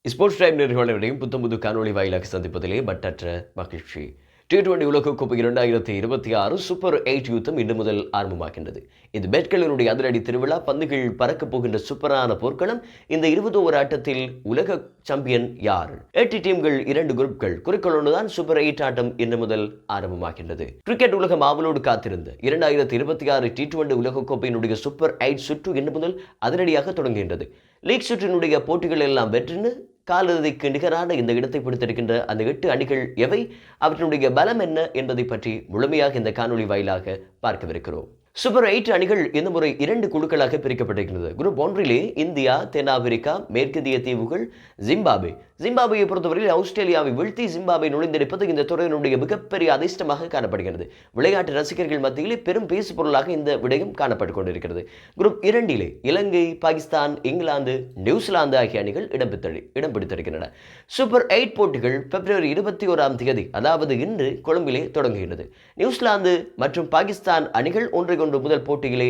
Sports time நேயர்களையும் புத்தம்புது காணொளி வாயிலாக சந்திப்பதிலே மட்டற்ற மகிழ்ச்சி. T20 உலகக்கோப்பை 2026 சூப்பர் 8 யுத்தம் இன்று முதல் ஆரம்பமாகின்றது. இந்த பேட்களினுடைய அதிரடி திருவிழா, பந்துகள் பறக்கப் போகின்ற சூப்பரான போர்க்களம். இந்த 20 ஓவர் ஆட்டத்தில் உலக சாம்பியன் யார்? 8 டீம்கள், 2 குரூப்கள். குறிக்கோள் ஒன்றுதான், சூப்பர் 8 ஆட்டம் இன்று முதல் ஆரம்பமாகின்றது. கிரிக்கெட் உலகம் ஆவலோடு காத்திருந்த 2026 T20 உலகக்கோப்பையினுடைய சூப்பர் 8 சுற்று இன்று முதல் அதிரடியாக தொடங்குகின்றது. லீக் சுற்றினுடைய போட்டிகள் எல்லாம் வெற்றின்னு காலிறுதிக்கு நிகரான இந்த இடத்தை பிடித்திருக்கின்ற அந்த 8 அணிகள் எவை, அவற்றினுடைய பலம் என்ன என்பதை பற்றி முழுமையாக இந்த காணொளி வாயிலாக பார்க்கவிருக்கிறோம். சூப்பர் 8 அணிகள் இந்த முறை 2 குழுக்களாக பிரிக்கப்பட்டிருக்கிறது. குரூப் 1 இந்தியா, தென்னாப்பிரிக்கா, மேற்கிந்திய தீவுகள், ஜிம்பாப்வேயை பொறுத்தவரையில் ஆஸ்திரேலியாவை வீழ்த்தி ஜிம்பாப்வே நுழைந்திருப்பது இந்த தொடரினுடைய மிகப்பெரிய அதிர்ஷ்டமாக காணப்படுகிறது. விளையாட்டு ரசிகர்கள் மத்தியிலே பெரும் பேசு பொருளாக இந்த விடயம் காணப்பட்டுக் கொண்டிருக்கிறது. குரூப் 2 இலங்கை, பாகிஸ்தான், இங்கிலாந்து, நியூசிலாந்து ஆகிய அணிகள் இடம் பிடித்திருக்கின்றன. சூப்பர் 8 போட்டிகள் பிப்ரவரி 21 அதாவது இன்று கொழும்பிலே தொடங்குகிறது. நியூசிலாந்து மற்றும் பாகிஸ்தான் அணிகள் ஒன்றை முதல் போட்டியிலே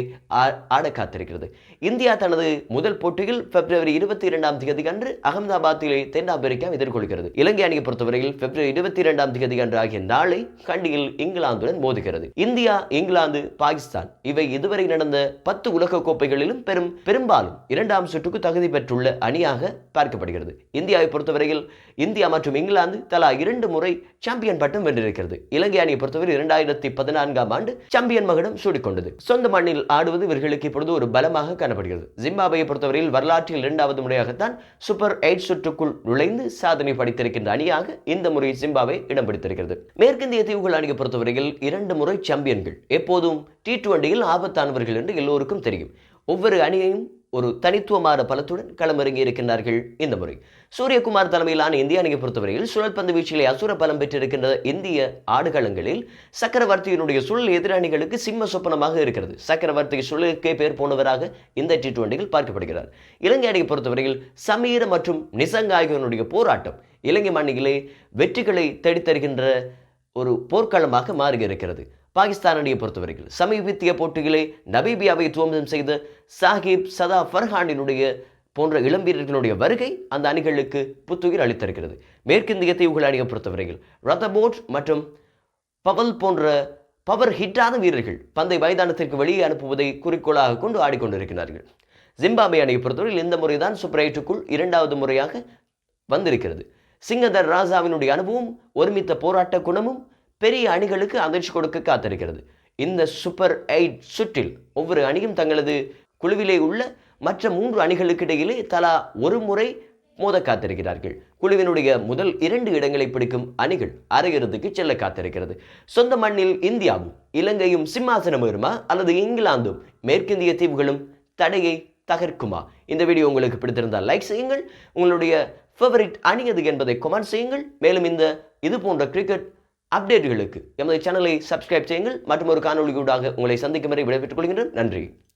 ஆட காத்திருக்கிறது. இந்தியா தனது முதல் போட்டியில் பிப்ரவரி 22 அன்று அகமதாபாத்திலே தென்னாப்பிரிக்கா எதிர்கொள்கிறது. இலங்கை அணியை பொறுத்தவரையில் பிப்ரவரி 22 அன்று ஆகிய நாளை கண்டியில் இங்கிலாந்துடன் மோதுகிறது. இந்தியா, இங்கிலாந்து, பாகிஸ்தான் இவை இதுவரை நடந்த 10 உலக கோப்பைகளிலும் பெரும்பாலும் 2ஆம் சுற்றுக்கு தகுதி பெற்றுள்ள அணியாக பார்க்கப்படுகிறது. இந்தியாவை பொறுத்தவரையில் இந்தியா மற்றும் இங்கிலாந்து தலா 2 முறை சாம்பியன் பட்டம் வென்றிருக்கிறது. இலங்கை அணியை பொறுத்தவரை 2014 ஆண்டு சாம்பியன் மகுடம் சூடிக்கொண்டது. சொந்த மண்ணில் ஆடுவது இவர்களுக்கு இப்பொழுது ஒரு பலமாக காணப்படுகிறது. ஜிம்பாப்வேயை பொறுத்தவரையில் வரலாற்றில் 2வது முறையாகத்தான் சூப்பர் 8 சுற்றுக்குள் நுழைந்து சாதனை படைத்திருக்கின்ற அணியாக இந்த முறை ஜிம்பாப்வே இடம் பிடித்திருக்கிறது. மேற்கிந்திய தீவுகள் அணியை பொறுத்தவரையில் 2 முறை சாம்பியன்கள். எப்போதும் T20 ஆபத்தானவர்கள் என்று எல்லோருக்கும் தெரியும். ஒவ்வொரு அணியையும் ஒரு தனித்துவமான பலத்துடன் களமிறங்கி இருக்கின்றார்கள் இந்த முறை. சூரியகுமார் தலைமையிலான இந்திய அணியை பொறுத்தவரையில் சுழற்பந்து வீச்சிலே அசுர பலம் பெற்றிருக்கின்ற இந்திய ஆடுகளங்களில் சக்கரவர்த்தியினுடைய சுழல் எதிரணிகளுக்கு சிம்ம சொப்பனமாக இருக்கிறது. சக்கரவர்த்தி சுழலுக்கே பேர் போனவராக இந்த T20 பார்க்கப்படுகிறார். இலங்கை அணியை பொறுத்தவரையில் சமீர மற்றும் நிசங்க ஆகியோருடைய போராட்டம் இலங்கை மண்ணிலே வெற்றிகளை தேடித்தருகின்ற ஒரு போர்க்களமாக மாறியிருக்கிறது. பாகிஸ்தான் அணியை பொறுத்தவரையில் சமீபத்திய போட்டிகளை நமீபியாவை துவம்சம் செய்த சாஹிப் சதா ஃபர்ஹானினுடைய போன்ற இளம்பீரர்களுடைய வருகை அந்த அணிகளுக்கு புத்துயிர் அளித்திருக்கிறது. மேற்கிந்திய தீவுகள் அணியை பொறுத்தவரையில் ரத்தபோட் மற்றும் பவல் போன்ற பவர் ஹிட்டான வீரர்கள் பந்தை மைதானத்திற்கு வெளியே அனுப்புவதை குறிக்கோளாக கொண்டு ஆடிக்கொண்டிருக்கிறார்கள். ஜிம்பாப்வே அணியை பொறுத்தவரையில் இந்த முறைதான் சூப்பர் 8க்குள் 2வது முறையாக வந்திருக்கிறது. சிங்கதர் ராஜாவினுடைய அனுபவம், ஒருமித்த போராட்ட குணமும் பெரிய அணிகளுக்கு அதிர்ச்சி கொடுக்க காத்திருக்கிறது. இந்த சூப்பர் 8 சுற்றில் ஒவ்வொரு அணியும் தங்களது குழுவிலே உள்ள மற்ற 3 அணிகளுக்கு இடையிலே தலா ஒரு முறை மோத காத்திருக்கிறார்கள். குழுவினுடைய முதல் 2 இடங்களை பிடிக்கும் அணிகள் அரையிறுதிக்கு செல்ல காத்திருக்கிறது. சொந்த மண்ணில் இந்தியாவும் இலங்கையும் சிம்மாசனம் ஏறுமா, அல்லது இங்கிலாந்தும் மேற்கிந்திய தீவுகளும் தடையை தகர்க்குமா? இந்த வீடியோ உங்களுக்கு பிடித்திருந்தால் லைக் செய்யுங்கள். உங்களுடைய ஃபேவரிட் அணி எது என்பதை கமெண்ட் செய்யுங்கள். மேலும் இது போன்ற கிரிக்கெட் அப்டேட்டுகளுக்கு எமது சேனலை சப்ஸ்கிரைப் செய்யுங்கள். மற்றும் ஒரு காணொலியூடாக உங்களை சந்திக்கும் வரை விடைபெற்றுக் கொள்கின்றேன். நன்றி.